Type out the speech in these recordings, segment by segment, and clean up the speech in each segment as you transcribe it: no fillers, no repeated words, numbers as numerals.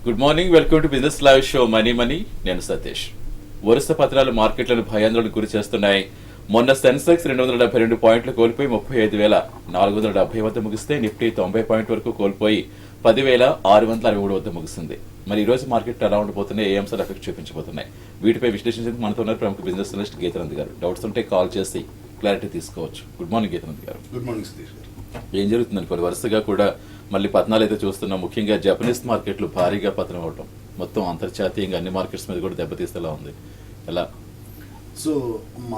Good morning, welcome to business live show money. నేను సతీష్. వరుస పత్రాలు మార్కెట్లను భయాందోళనకు గురి చేస్తున్నాయి. మొన్న సెన్సెక్స్ 272 పాయింట్లు కోల్పోయి 35,470 వద్ద ముగిస్తే నిఫ్టీ 90 పాయింట్ వరకు కోల్పోయి 10,663 వద్ద ముగిసింది. మరి ఈ రోజు మార్కెట్ ఎలా ఉండబోతున్నాయి, ఏ అంశాలు ఎఫెక్ట్ చూపించబోతున్నాయి, వీటిపై విశ్లేషించేందుకు మనతో ఉన్నారు ప్రముఖ బిజినెస్ అనలిస్ట్ గీతానంద్ గారు. డౌట్స్ ఉంటే కాల్ చేసి క్లారిటీ తీసుకోవచ్చు. గుడ్ మార్నింగ్ గీతానంద్ గారు. గుడ్ మార్నింగ్ సతీష్ గారు. ఏం జరుగుతుందని కొన్ని వరుసగా కూడా మళ్ళీ పతనాలు అయితే చూస్తున్నాం. ముఖ్యంగా జపనీస్ మార్కెట్లు భారీగా పతనం అవటం, మొత్తం అంతర్జాతీయంగా అన్ని మార్కెట్స్ మీద కూడా దెబ్బతీసేలా ఉంది. ఎలా? సో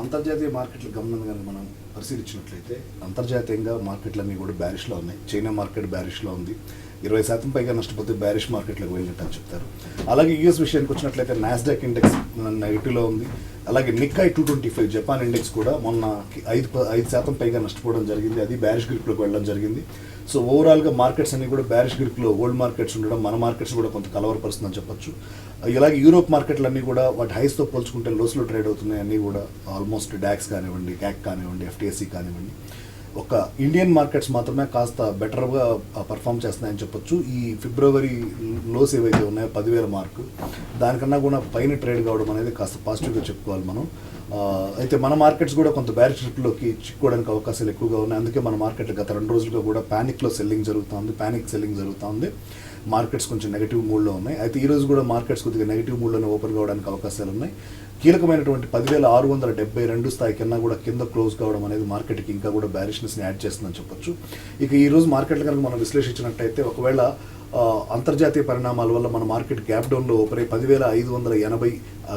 అంతర్జాతీయ మార్కెట్లు గమనంగా కనుక మనం పరిశీలించినట్లయితే అంతర్జాతీయంగా మార్కెట్లన్నీ కూడా బ్యారిష్లో ఉన్నాయి. చైనా మార్కెట్ బ్యారిష్లో ఉంది. 20% పైగా నష్టపోతే బ్యారిష్ మార్కెట్లకు వెళ్ళినట్టు అని చెప్తారు. అలాగే యూఎస్ విషయానికి వచ్చినట్లయితే నాస్డాక్ ఇండెక్స్ నెగిటివ్లో ఉంది. అలాగే నిక్కాయ్ 225 జపాన్ ఇండెక్స్ కూడా మొన్న 5% పైగా నష్టపోవడం జరిగింది. అది బ్యారిష్ గ్రిప్లోకి వెళ్ళడం జరిగింది. సో ఓవరాల్గా మార్కెట్స్ అన్ని కూడా బ్యారిష్ గ్రిప్లో ఓల్డ్ మార్కెట్స్ ఉండడం మన మార్కెట్స్ కూడా కొంత కలవరపరుస్తుందని చెప్పొచ్చు. ఇలాగే యూరోప్ మార్కెట్లు అన్నీ కూడా వాటి హైస్తో పోల్చుకుంటే లోస్లో ట్రేడ్ అవుతున్నాయి. అన్నీ కూడా ఆల్మోస్ట్ డాక్స్ కానివ్వండి, క్యాక్ కానివ్వండి, ఎఫ్టీఎస్సీ కానివ్వండి. ఒక ఇండియన్ మార్కెట్స్ మాత్రమే కాస్త బెటర్గా పర్ఫామ్ చేస్తున్నాయని చెప్పొచ్చు. ఈ ఫిబ్రవరి లోస్ ఏవైతే ఉన్నాయో 10,000 మార్కు, దానికన్నా కూడా పైన ట్రేడ్ కావడం అనేది కాస్త పాజిటివ్గా చెప్పుకోవాలి మనం. అయితే మన మార్కెట్స్ కూడా కొంత బ్యారిష్ ట్రిప్లోకి చిక్కుకోవడానికి అవకాశాలు ఎక్కువగా ఉన్నాయి. అందుకే మన మార్కెట్ గత 2 రోజులుగా కూడా ప్యానిక్ సెల్లింగ్ జరుగుతూ ఉంది. మార్కెట్స్ కొంచెం నెగిటివ్ మూడ్లో ఉన్నాయి. అయితే ఈ రోజు కూడా మార్కెట్స్ కొద్దిగా నెగిటివ్ మూడ్లోనే ఓపెన్ కావడానికి అవకాశాలు ఉన్నాయి. కీలకమైనటువంటి 10,672 స్థాయి కన్నా కూడా కింద క్లోజ్ కావడం అనేది మార్కెట్కి ఇంకా కూడా బ్యారిష్నెస్ని యాడ్ చేస్తుందని చెప్పొచ్చు. ఇక ఈ రోజు మార్కెట్లు కనుక మనం విశ్లేషించినట్టయితే ఒకవేళ అంతర్జాతీయ పరిణామాల వల్ల మన మార్కెట్ గ్యాప్ డౌన్లో ఓపెన్ అయ్యి 10,580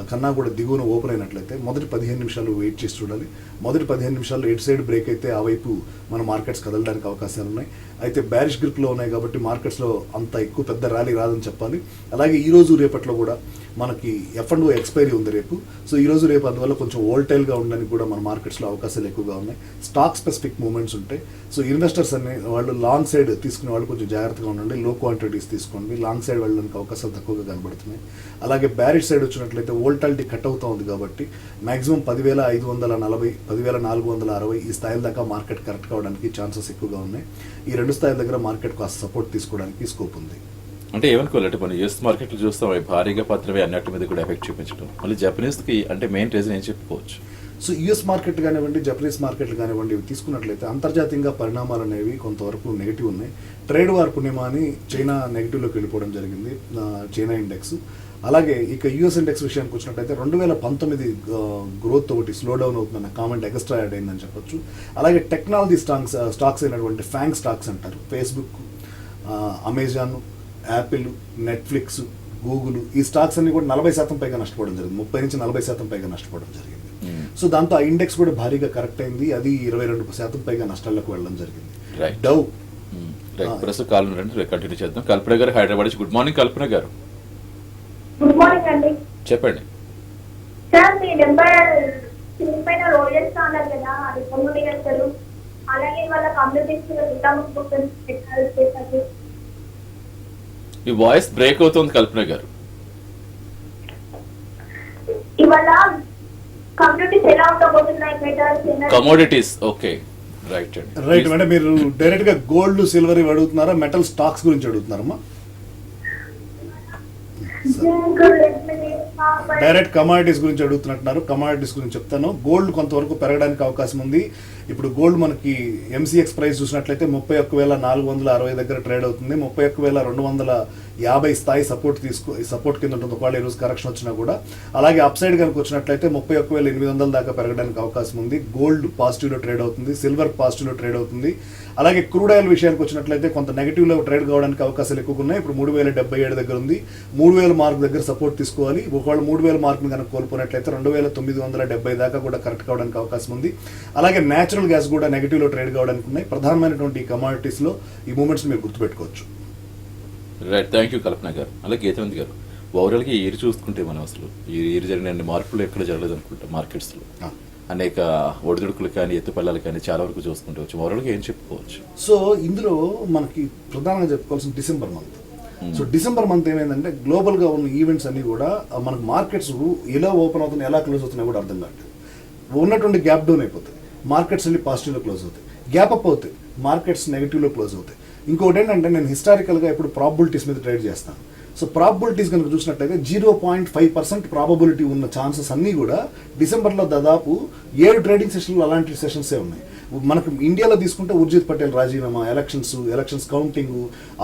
కన్నా కూడా దిగువన ఓపెన్ అయినట్లయితే మొదటి 15 నిమిషాలు వెయిట్ చేసి చూడాలి. మొదటి 15 నిమిషాల్లో ఎటు సైడ్ బ్రేక్ అయితే ఆ వైపు మన మార్కెట్స్ కదలడానికి అవకాశాలు ఉన్నాయి. అయితే బ్యారిష్ గ్రిప్లో ఉన్నాయి కాబట్టి మార్కెట్స్లో అంత ఎక్కువ పెద్ద ర్యాలీ రాదని చెప్పాలి. అలాగే ఈ రోజు రేపట్లో కూడా మనకి F&O ఎక్స్పైరీ ఉంది రేపు. సో ఈ రోజు రేపు అందువల్ల కొంచెం వోల్టైల్గా ఉండడానికి కూడా మన మార్కెట్స్లో అవకాశాలు ఎక్కువగా ఉన్నాయి. స్టాక్ స్పెసిఫిక్ మూవ్మెంట్స్ ఉంటాయి. సో ఇన్వెస్టర్స్ అనే వాళ్ళు లాంగ్ సైడ్ తీసుకునే వాళ్ళు కొంచెం జాగ్రత్తగా ఉండండి. లో క్వాంటిటీస్ తీసుకోండి. లాంగ్ సైడ్ వెళ్ళడానికి అవకాశాలు తక్కువగా కనబడుతున్నాయి. అలాగే బ్యారిష్ సైడ్ వచ్చినట్లయితే వోల్టాలిటీ కట్ అవుతూ ఉంది కాబట్టి మాక్సిమం 10,540, 10,460 ఈ స్థాయిల దాకా మార్కెట్ కరెక్ట్ కావడానికి ఛాన్సెస్ ఎక్కువగా ఉన్నాయి. ఈ 2 స్థాయిల దగ్గర మార్కెట్ కాస్త సపోర్ట్ తీసుకోవడానికి స్కోప్ ఉంది. అంటే ఏమనుకోవాలంటే మనం యూఎస్ మార్కెట్లు చూస్తాం, భారీగా పత్రమే అన్నట్టు మీద కూడా ఎఫెక్ట్ చూపించడం. మళ్ళీ జపనీస్కి అంటే మెయిన్ రీజన్ ఏం చెప్పుకోవచ్చు? సో యూఎస్ మార్కెట్ కానివ్వండి, జపనీస్ మార్కెట్లు కానివ్వండి, ఇవి తీసుకున్నట్లయితే అంతర్జాతీయంగా పరిణామాలు అనేవి కొంతవరకు నెగిటివ్ ఉన్నాయి. ట్రేడ్ వార్ పుణ్యమా అని చైనా నెగిటివ్లోకి వెళ్ళిపోవడం జరిగింది, చైనా ఇండెక్స్. అలాగే ఇక యూఎస్ ఇండెక్స్ విషయానికి వచ్చినట్టయితే 2019 గ్రోత్ ఒకటి స్లో డౌన్ అవుతుందన్న కామెంట్ ఎక్స్ట్రా యాడ్ అయిందని చెప్పొచ్చు. అలాగే టెక్నాలజీ స్టాక్స్ అయినటువంటి ఫ్యాంగ్ స్టాక్స్ అంటారు, Facebook, Amazon, Apple, Netflix, Google, ఈ స్టాక్స్ అన్ని కూడా 40% పైగా నష్టపోవడం జరిగింది. 30 నుంచి 40% పైగా నష్టపోవడం జరిగింది. సో దాంతో ఆ ఇండెక్స్ కూడా భారీగా కరెక్ట్ అయింది. అది 22% పైగా నష్టాల్లోకి వెళ్ళడం జరిగింది. డౌ ప్రస్తుతం కాల్ కంటిన్యూ చేద్దాం. కల్పన గారు హైదరాబాద్ నుంచి. గుడ్ మార్నింగ్ కల్పన గారు. గుడ్ మార్నింగ్ అండి. చెప్పండి సార్. మీ నెంబర్ స్క్రీన్ పైన రోల్ చేస్తా ఉన్నారు కదా, అది కొనుగోలు చేస్తారు. అలాగే వాళ్ళ కమ్యూనిటీస్ పెట్టారు. ఈ వాయిస్ బ్రేక్ అవుతుంది కల్పన గారు. ఇవాళ కమ్యూనిటీస్ ఎలా ఉండబోతున్నాయి? కమోడిటీస్. ఓకే, రైట్ అండి. రైట్. అంటే మీరు డైరెక్ట్ గా గోల్డ్, సిల్వర్ ఇవి అడుగుతున్నారా, మెటల్ స్టాక్స్ గురించి అడుగుతున్నారమ్మా? డైరెక్ట్ కమాడిటీస్ గురించి అడుగుతున్నట్టున్నారు. కమాడిటీస్ గురించి చెప్తాను. గోల్డ్ కొంతవరకు పెరగడానికి అవకాశం ఉంది. ఇప్పుడు గోల్డ్ మనకి MCX ప్రైస్ చూసినట్లయితే 31,460 దగ్గర ట్రేడ్ అవుతుంది. 31,250 స్థాయి సపోర్ట్ కింద ఉంటుంది ఒకవేళ ఈరోజు కరెక్షన్ వచ్చినా కూడా. అలాగే అప్ సైడ్ కనుక వచ్చినట్లయితే 31,800 దాకా పెరగడానికి అవకాశం ఉంది. గోల్డ్ పాజిటివ్లో ట్రేడ్ అవుతుంది, సిల్వర్ పాజిటివ్లో ట్రేడ్ అవుతుంది. అలాగే క్రూడ్ ఆయిల్ విషయానికి వచ్చినట్లయితే కొంత నెగిటివ్లో ట్రేడ్ కావడానికి అవకాశాలు ఎక్కువగా ఉన్నాయి. ఇప్పుడు 3,077 దగ్గర ఉంది. 3,000 మార్క్ దగ్గర సపోర్ట్ తీసుకోవాలి. ఒకవేళ 3,000 మార్క్ని కనుక కోల్పోయినట్లయితే 2,970 దాకా కూడా కరెక్ట్ కావడానికి అవకాశం ఉంది. అలాగే నేచురల్ గ్యాస్ కూడా నెగిటివ్లో ట్రేడ్ కావడానికి ఉన్నాయి. ప్రధానమైనటువంటి కమాడిటీస్లో ఈ మూమెంట్స్ మీరు గుర్తుపెట్టుకోవచ్చు. రైట్, థ్యాంక్ యూ కల్పన గారు. అలాగే గీతానంద్ గారు, ఓవరాల్గా ఈ ఇయర్ చూసుకుంటే మనం అసలు ఈ ఇయర్ జరిగిన మార్పులు ఎక్కడ జరగలేదు అనుకుంటాం. మార్కెట్స్లో అనేక ఒడిదుడుకులు కానీ, ఎత్తుపల్లాలు కానీ చాలా వరకు చూసుకుంటూ వచ్చి ఓవరాల్గా ఏం చెప్పుకోవచ్చు? సో ఇందులో మనకి ప్రధానంగా చెప్పుకోవాల్సిన December month. So December month ఏమైందంటే గ్లోబల్గా ఉన్న ఈవెంట్స్ అన్ని కూడా మనకు మార్కెట్స్ ఎలా ఓపెన్ అవుతున్నాయి, ఎలా క్లోజ్ అవుతున్నాయి కూడా అర్థం కావట్లేదు. ఉన్నటువంటి గ్యాప్ డౌన్ అయిపోతాయి, మార్కెట్స్ వెళ్ళి పాజిటివ్లో క్లోజ్ అవుతాయి. గ్యాప్ అప్ అవుతాయి, మార్కెట్స్ నెగిటివ్లో క్లోజ్ అవుతాయి. ఇంకొకటి ఏంటంటే నేను హిస్టారికల్గా ఇప్పుడు ప్రాబిలిటీస్ మీద ట్రేడ్ చేస్తాను. సో ప్రాబబిలిటీస్ కనుక చూసినట్లయితే 0.5% ప్రాబబిలిటీ ఉన్న ఛాన్సెస్ అన్నీ కూడా డిసెంబర్లో దాదాపు 7 ట్రేడింగ్ సెషన్లు అలాంటి సెషన్సే ఉన్నాయి. మనకు ఇండియాలో తీసుకుంటే ఉర్జిత్ పటేల్ రాజీనామా, ఎలక్షన్స్ కౌంటింగ్,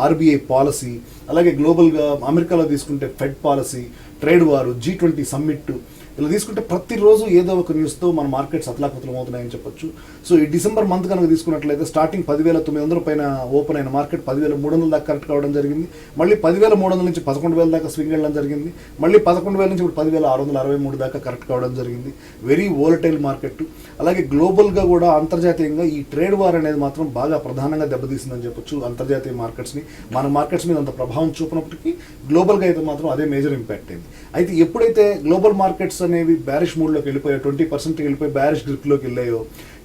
ఆర్బీఐ పాలసీ, అలాగే గ్లోబల్గా అమెరికాలో తీసుకుంటే ఫెడ్ పాలసీ, ట్రేడ్ వారు, G20 సమ్మిట్, ఇలా తీసుకుంటే ప్రతిరోజు ఏదో ఒక న్యూస్తో మన మార్కెట్స్ అతలాకుతలం అవుతున్నాయని చెప్పొచ్చు. సో ఈ డిసెంబర్ మంత్ కనుక తీసుకున్నట్లయితే స్టార్టింగ్ 10,900 పైన ఓపెన్ అయిన మార్కెట్ 10,300 దాకా కరెక్ట్ కావడం జరిగింది. మళ్ళీ 10,300 నుంచి 11,000 దాకా స్వింగ్ వెళ్ళడం జరిగింది. మళ్ళీ 11,000 నుంచి ఇప్పుడు 10,663 దాకా కరెక్ట్ కావడం జరిగింది. Very volatile market. అలాగే గ్లోబల్గా కూడా అంతర్జాతీయంగా ఈ ట్రేడ్ వార్ అనేది మాత్రం బాగా ప్రధానంగా దెబ్బతీసిందని చెప్పొచ్చు అంతర్జాతీయ మార్కెట్స్ని. మన మార్కెట్స్ మీద అంత ప్రభావం చూపినప్పటికీ గ్లోబల్గా అయితే మాత్రం అదే మేజర్ ఇంపాక్ట్ అయింది. అయితే ఎప్పుడైతే గ్లోబల్ మార్కెట్స్ అనేవి బ్యారిష్ మూడ్లోకి వెళ్ళిపోయాయో, 20% వెళ్ళిపోయి బ్యారిష్ గ్రిప్లోకి వెళ్ళాయో,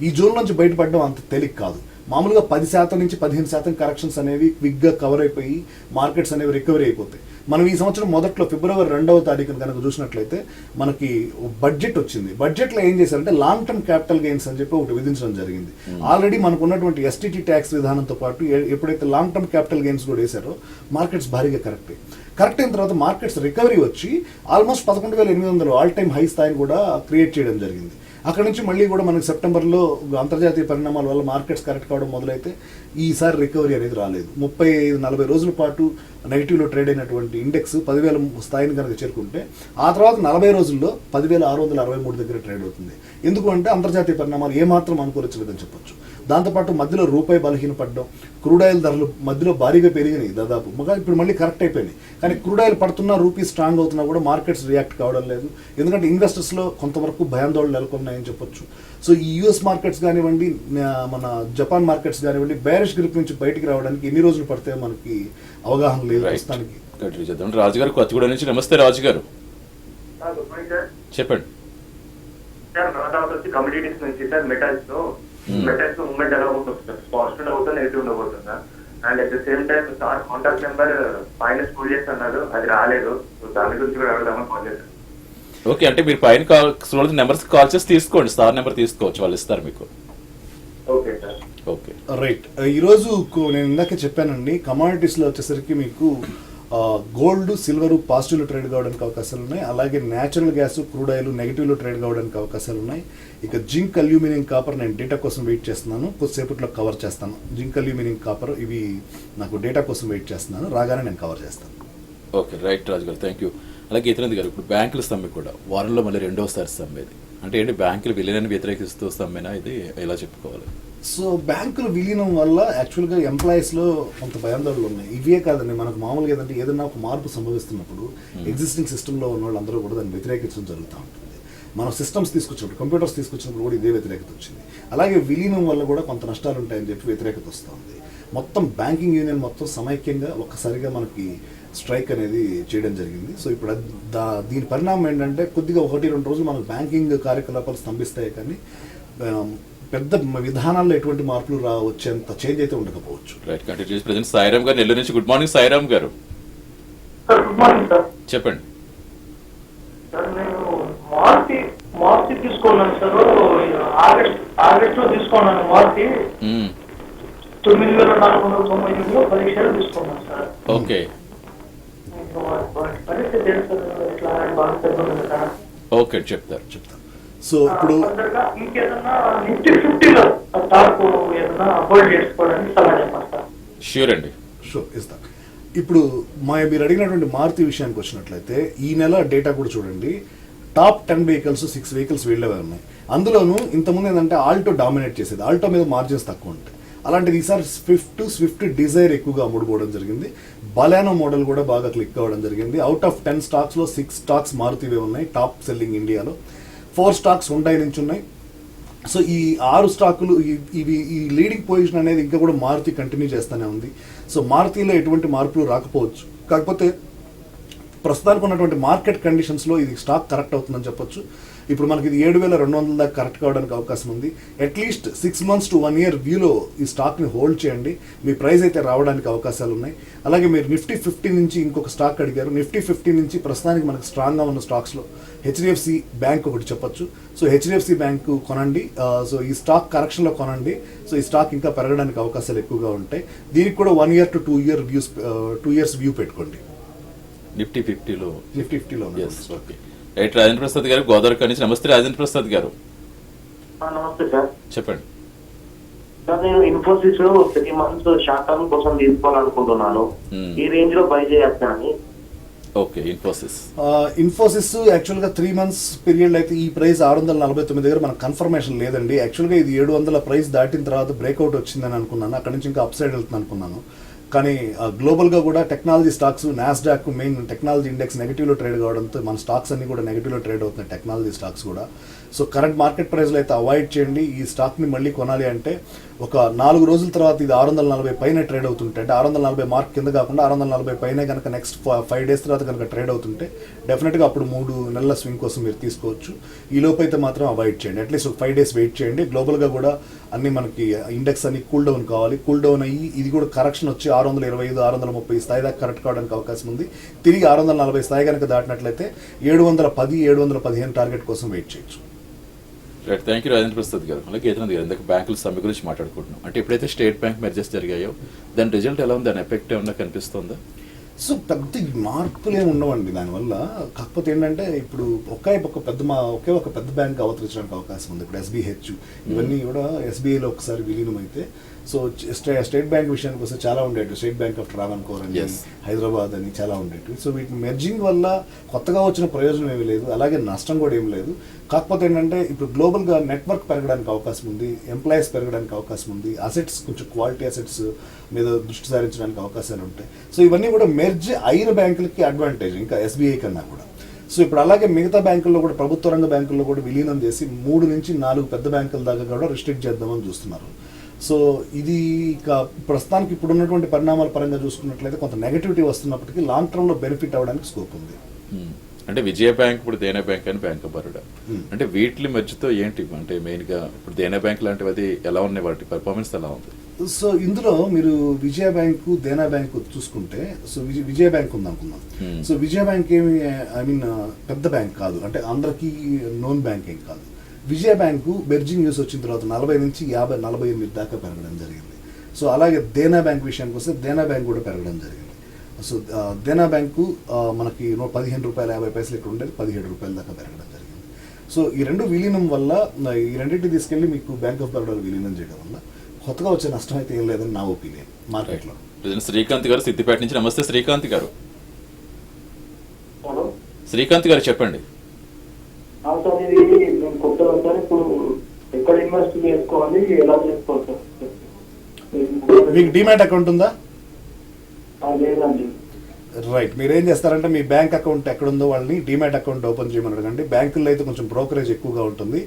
ఈ జోన్ నుంచి బయటపడడం అంత తేలిక కాదు. మామూలుగా 10% నుంచి 15% కరెక్షన్స్ అనేవి క్విక్గా కవర్ అయిపోయి మార్కెట్స్ అనేవి రికవరీ అయిపోతాయి. మనం ఈ సంవత్సరం మొదట్లో ఫిబ్రవరి 2వ తారీఖున కనుక చూసినట్లయితే మనకి బడ్జెట్ వచ్చింది. బడ్జెట్లో ఏం చేశారంటే లాంగ్ టర్మ్ క్యాపిటల్ గెయిన్స్ అని చెప్పి ఒకటి విధించడం జరిగింది. ఆల్రెడీ మనకు ఉన్నటువంటి ఎస్టీటీ ట్యాక్స్ విధానంతో పాటు ఎప్పుడైతే లాంగ్ టర్మ్ క్యాపిటల్ గెయిన్స్ కూడా వేశారో మార్కెట్స్ భారీగా కరెక్ట్ అయిన తర్వాత మార్కెట్స్ రికవరీ వచ్చి ఆల్మోస్ట్ 11,800 ఆల్ టైమ్ హై స్థాయిని కూడా క్రియేట్ చేయడం జరిగింది. అక్కడ నుంచి మళ్ళీ కూడా మనకి సెప్టెంబర్లో అంతర్జాతీయ పరిణామాల వల్ల మార్కెట్స్ కరెక్ట్ కావడం మొదలైతే ఈసారి రికవరీ అనేది రాలేదు. 35-40 రోజుల పాటు నెగిటివ్లో ట్రేడ్ అయినటువంటి ఇండెక్స్ 10,000 స్థాయిని కనుక చేరుకుంటే ఆ తర్వాత 40 రోజుల్లో 10,663 దగ్గర ట్రేడ్ అవుతుంది. ఎందుకు అంటే అంతర్జాతీయ పరిణామాలు ఏమాత్రం అనుకూలించలేదని చెప్పొచ్చు. దాంతోపాటు మధ్యలో రూపాయి బలహీనపడడం, క్రూడ్ ఆయిల్ ధరలు మధ్యలో భారీగా పెరిగినాయి దాదాపు. ఇప్పుడు మళ్ళీ కరెక్ట్ అయిపోయినాయి. కానీ క్రూడ్ ఆయిల్ పడుతున్నా, రూపీ స్ట్రాంగ్ అవుతున్నా కూడా మార్కెట్స్ రియాక్ట్ కావడం లేదు. ఎందుకంటే ఇన్వెస్టర్స్లో కొంతవరకు భయాందోళన నెలకొన్నాయని చెప్పొచ్చు. సో ఈ యూఎస్ మార్కెట్స్ కానివ్వండి, మన జపాన్ మార్కెట్స్ కానివ్వండి, బేరిష్ గ్రిప్ నుంచి బయటికి రావడానికి ఎన్ని రోజులు పడితే మనకి అవగాహన లేదు ప్రస్తుతానికి. రాజుగారు కొత్తగూడ నుంచి. నమస్తే రాజుగారు, చెప్పండి. సార్ నా డౌట్ వచ్చి కమ్యూనిటీస్ నుంచి సార్ మెటల్స్ మూవ్మెంట్ ఎలా ఉంటుంది సార్? పాజిటివ్ అవుతుంది, నెగిటివ్ ఉండబోతుంది sir. And at the same time sir contact number -2 years అన్నారు, అది రాలేదు. సో దాని గురించి కూడా అడుగుదామని కాల్ చేశాను. ఓకే, అంటే మీరు పైన నెంబర్స్ కాల్ చేసి తీసుకోండి, స్టార్ నెంబర్ తీసుకోవచ్చు, వాళ్ళు ఇస్తారు మీకు. Okay sir. Okay right. ఈరోజు నేను ఇందాకే చెప్పానండి, కమాడిటీస్లో వచ్చేసరికి మీకు గోల్డ్, సిల్వర్ పాజిటివ్లో ట్రేడ్ కావడానికి అవకాశాలు ఉన్నాయి. అలాగే న్యాచురల్ గ్యాస్, క్రూడ్ ఆయిల్ నెగిటివ్లో ట్రేడ్ కావడానికి అవకాశాలు ఉన్నాయి. ఇక జింక్, అల్యూమినియం, కాపర్ నేను డేటా కోసం వెయిట్ చేస్తున్నాను, కొద్దిసేపట్లో కవర్ చేస్తాను. జింక్, అల్యూమినియం, కాపర్ ఇవి నాకు డేటా కోసం వెయిట్ చేస్తున్నాను, రాగానే నేను కవర్ చేస్తాను. ఓకే, రైట్ రాజు గారు, థ్యాంక్ యూ. అలాగే ఇతరంది గారు, ఇప్పుడు బ్యాంకుల సమ్మె కూడా వారంలో మళ్ళీ 2వసారి సమ్మె. ఇది అంటే ఏంటి, బ్యాంకులు విలీనాన్ని వ్యతిరేకిస్తూ సమ్మెనా, ఇది ఎలా చెప్పుకోవాలి? సో బ్యాంకుల విలీనం వల్ల యాక్చువల్గా ఎంప్లాయీస్లో కొంత భయాందోళనలు ఉన్నాయి. ఇవే కాదండి, మనకు మామూలుగా ఏదంటే ఏదైనా ఒక మార్పు సంభవిస్తున్నప్పుడు ఎగ్జిస్టింగ్ సిస్టంలో ఉన్న వాళ్ళందరూ కూడా దాన్ని వ్యతిరేకించడం జరుగుతూ ఉంటుంది. మనం సిస్టమ్స్ తీసుకొచ్చినప్పుడు, కంప్యూటర్స్ తీసుకొచ్చినప్పుడు కూడా ఇదే వ్యతిరేకత వచ్చింది. అలాగే విలీనం వల్ల కూడా కొంత నష్టాలు ఉంటాయని చెప్పి వ్యతిరేకత వస్తుంది. మొత్తం బ్యాంకింగ్ యూనియన్ మొత్తం సమైక్యంగా ఒక్కసారిగా మనకి స్ట్రైక్ అనేది చేయడం జరిగింది. సో ఇప్పుడు దీని పరిణామం ఏంటంటే కొద్దిగా 1-2 రోజులు మనకు బ్యాంకింగ్ కార్యకలాపాలు స్తంభిస్తాయి, కానీ పెద్ద విధానాల్లో ఎటువంటి మార్పులు వచ్చేంత చేంజ్ అయితే ఉండకపోవచ్చు. రైట్, కంటిన్యూస్ ప్రెజెంట్ సాయిరామ్ గారు నెల్లూరు నుంచి. గుడ్ మార్నింగ్ సాయిరామ్ గారు, సార్ గుడ్ మార్నింగ్ సార్. చెప్పండి. సార్ నేను మార్చి తీసుకున్నాను సార్, ఆగస్ట్ లో తీసుకున్నాను. మార్చి 9,498లో 10 షేర్లు తీసుకున్నాను సార్. ఓకే పరిస్థితి ఏంటి సార్? ఇట్లా బాగా ఓకే, చెప్తారు. సో ఇప్పుడు ఇంకేదన్నా నిఫ్టీ 50లో టాప్ ఏదన్నా అవాయిడ్ చేసుకోవడానికి సలహా చెప్పండి సార్. ష్యూర్ అండి, షూర్ ఇస్తాను. ఇప్పుడు మీరు అడిగినటువంటి మారుతి విషయానికి వచ్చినట్లయితే ఈ నెల డేటా కూడా చూడండి. టాప్ 10 వెహికల్స్ 6 వెహికల్స్ వీళ్ళవే ఉన్నాయి. అందులోనూ ఇంతకుముందు ఏంటంటే ఆల్టో డామినేట్ చేసేది, ఆల్టో మీద మార్జిన్స్ తక్కువ ఉంటాయి. అలాంటిది ఈసారి స్విఫ్ట్ డిజైర్ ఎక్కువగా అమ్ముడుపోవడం జరిగింది. బలానో మోడల్ కూడా బాగా క్లిక్ అవ్వడం జరిగింది. అవుట్ ఆఫ్ 10 స్టాక్స్లో 6 స్టాక్స్ మారుతివే ఉన్నాయి టాప్ సెల్లింగ్ ఇండియాలో. 4 స్టాక్స్ హుండాయ్ నుంచి ఉన్నాయి. సో ఈ 6 స్టాకులు ఈ లీడింగ్ పొజిషన్ అనేది ఇంకా కూడా మారుతి కంటిన్యూ చేస్తూనే ఉంది. సో మారుతిలో ఎటువంటి మార్పులు రాకపోవచ్చు, కాకపోతే ప్రస్తుతానికి ఉన్నటువంటి మార్కెట్ కండిషన్స్లో ఇది స్టాక్ కరెక్ట్ అవుతుందని చెప్పొచ్చు. ఇప్పుడు మనకి ఇది 7,200 దాకా కరెక్ట్ కావడానికి అవకాశం ఉంది. అట్లీస్ట్ 6 months to 1 year వ్యూలో ఈ స్టాక్ని హోల్డ్ చేయండి, మీ ప్రైస్ అయితే రావడానికి అవకాశాలు ఉన్నాయి. అలాగే మీరు నిఫ్టీ 50 నుంచి ఇంకొక స్టాక్ అడిగారు. నిఫ్టీ 50 నుంచి ప్రస్తుతానికి మనకు స్ట్రాంగ్గా ఉన్న స్టాక్స్లో హెచ్డిఎఫ్సి బ్యాంక్ ఒకటి చెప్పొచ్చు. సో హెచ్డిఎఫ్సి బ్యాంక్ కొనండి. సో ఈ స్టాక్ కరెక్షన్లో కొనండి. సో ఈ స్టాక్ ఇంకా పెరగడానికి అవకాశాలు ఎక్కువగా ఉంటాయి. దీనికి కూడా 1 year to 2 years వ్యూ పెట్టుకోండి. నిఫ్టీ 50లో. 50లో yes, okay. Right, Rajendra Prasad గారు గోదావరి నుంచి. నమస్తే రాజేంద్ర ప్రసాద్ గారు, నమస్తే సార్. చెప్పండి. సార్ నేను ఇన్ఫోసిస్ 3 months షార్ట్ టర్మ్ కోసం తీసుకోవాలనుకుంటున్నాను. ఈ రేంజ్ లో బై చేయొచ్చా అని. ఓకే, ఇన్ఫోసిస్ యాక్చువల్గా 3 months పీరియడ్ అయితే ఈ ప్రైస్ 649 దగ్గర మనకు కన్ఫర్మేషన్ లేదండి. యాక్చువల్గా ఇది 700 ప్రైస్ దాటిన తర్వాత బ్రేక్అవుట్ వచ్చిందని అనుకున్నాను, అక్కడ నుంచి ఇంకా అప్ సైడ్ వెళ్తుంది అనుకున్నాను. కానీ గ్లోబల్గా కూడా technology stocks, Nasdaq main technology index నెగిటివ్లో ట్రేడ్ కావడంతో మన స్టాక్స్ అన్ని కూడా నెగిటివ్లో ట్రేడ్ అవుతున్నాయి, టెక్నాలజీ స్టాక్స్ కూడా. సో కరెంట్ మార్కెట్ ప్రైస్లో అయితే అవాయిడ్ చేయండి. ఈ స్టాక్ని మళ్ళీ కొనాలి అంటే ఒక 4 రోజుల తర్వాత ఇది 640 పైన ట్రేడ్ అవుతుంటే, అంటే 640 మార్క్ కింద కాకుండా 640 పైన కనుక నెక్స్ట్ 5 days తర్వాత కనుక ట్రేడ్ అవుతుంటే డెఫినెట్గా అప్పుడు 3 నెలల స్వింగ్ కోసం మీరు తీసుకోవచ్చు. ఈ లోపు అయితే మాత్రం అవాయిడ్ చేయండి, అట్లీస్ట్ 5 days వెయిట్ చేయండి. గ్లోబల్గా కూడా అన్ని మనకి ఇండెక్స్ అన్ని కూల్ డౌన్ కావాలి. కూల్ డౌన్ అయ్యి ఇది కూడా కరెక్షన్ వచ్చి 625, 630 స్థాయి దాకా కరెక్ట్ కావడానికి అవకాశం ఉంది. తిరిగి 640 స్థాయి కనుక దాటినట్లయితే 710, 715 టార్గెట్ కోసం వెయిట్ చేయొచ్చు. Right, thank you Rajendra Prasad గారు. అలాగే గీతానంద్ గారు, ఇందాక బ్యాంకుల సమ్మె గురించి మాట్లాడుకుంటున్నాం. అంటే ఎప్పుడైతే స్టేట్ బ్యాంక్ మెర్జెస్ జరిగాయో దాని రిజల్ట్ ఎలా ఉంది, దాని ఎఫెక్ట్ ఏమన్నా కనిపిస్తుందా? సో పెద్ద మార్పులు ఏమి ఉండవండి దానివల్ల. కాకపోతే ఏంటంటే ఇప్పుడు ఒకే ఒక పెద్ద బ్యాంక్ అవతరించడానికి అవకాశం ఉంది. ఇప్పుడు SBH ఇవన్నీ కూడా SBIలో ఒకసారి విలీనం అయితే, సో స్టేట్ బ్యాంక్ విషయానికి వస్తే చాలా ఉండేవి. స్టేట్ బ్యాంక్ ఆఫ్ ట్రావెన్కోర్ అని, హైదరాబాద్ అని చాలా ఉండేవి. సో వీటిని మెర్జింగ్ వల్ల కొత్తగా వచ్చిన ప్రయోజనం ఏమీ లేదు, అలాగే నష్టం కూడా ఏమి లేదు. కాకపోతే ఏంటంటే ఇప్పుడు గ్లోబల్గా నెట్వర్క్ పెరగడానికి అవకాశం ఉంది, ఎంప్లాయీస్ పెరగడానికి అవకాశం ఉంది, అసెట్స్ కొంచెం క్వాలిటీ అసెట్స్ మీద దృష్టి సారించడానికి అవకాశాలు ఉంటాయి. సో ఇవన్నీ కూడా మెర్జ్ అయిన బ్యాంకులకి అడ్వాంటేజ్, ఇంకా SBI కన్నా కూడా. సో ఇప్పుడు అలాగే మిగతా బ్యాంకుల్లో కూడా, ప్రభుత్వ రంగ బ్యాంకుల్లో కూడా విలీనం చేసి 3 నుంచి 4 పెద్ద బ్యాంకుల దాకా కూడా రిస్ట్రిక్ట్ చేద్దామని చూస్తున్నారు. సో ఇది ఇక ప్రస్తుతానికి ఇప్పుడు ఉన్నటువంటి పరిణామాల పరంగా చూసుకున్నట్లయితే కొంత నెగటివిటీ వస్తున్నప్పటికీ లాంగ్ టర్మ్లో బెనిఫిట్ అవ్వడానికి స్కోప్ ఉంది. అంటే విజయ బ్యాంక్, ఇప్పుడు దేనా బ్యాంక్ అని బ్యాంక్ ఆఫ్ బరోడా, అంటే వీటి మధ్యతో ఏంటి అంటే మెయిన్గా ఇప్పుడు దేనా బ్యాంక్ లాంటివి అది ఎలా ఉన్నాయి, వాటి పర్ఫార్మెన్స్ ఎలా ఉంది? సో ఇందులో మీరు విజయ బ్యాంకు, దేనా బ్యాంకు చూసుకుంటే, సో విజయ బ్యాంక్ ఉంది అనుకుందాం. సో విజయ బ్యాంక్ ఏమి పెద్ద బ్యాంక్ కాదు, అంటే అందరికీ నోన్ బ్యాంక్ ఏం కాదు. విజయ బ్యాంకు బెర్జింగ్ న్యూస్ వచ్చిన తర్వాత 40 నుంచి 50, 48 దాకా పెరగడం జరిగింది. సో అలాగే దేనా బ్యాంక్ విషయానికి వస్తే దేనా బ్యాంక్ కూడా పెరగడం జరిగింది. సో దేనా బ్యాంకు మనకి ₹15.50 ఇక్కడ ఉండేది ₹17 దాకా పెరగడం జరిగింది. సో ఈ రెండు విలీనం వల్ల, ఈ రెండింటిని తీసుకెళ్లి మీకు బ్యాంక్ ఆఫ్ బరోడా విలీనం చేయడం వల్ల కొత్తగా వచ్చే నష్టం అయితే ఏం లేదని నా ఒపీనియన్ మార్కెట్లో. శ్రీకాంత్ గారు సిద్దిపేట నుంచి. నమస్తే శ్రీకాంత్ గారు. శ్రీకాంత్ గారు చెప్పండి. సార్ ఇది నేను కొత్తగా సార్ ఇప్పుడు ఎక్కడ ఇన్వెస్ట్ చేసుకోవాలి, ఎలా చేసుకోవాలి సార్? మీకు డిమాట్ అకౌంట్ ఉందా? లేదండి. రైట్, మీరు ఏం చేస్తారంటే మీ బ్యాంక్ అకౌంట్ ఎక్కడుందో వాళ్ళని డిమాట్ అకౌంట్ ఓపెన్ చేయమని అడగండి. బ్యాంకుల్లో అయితే కొంచెం బ్రోకరేజ్ ఎక్కువగా ఉంటుంది.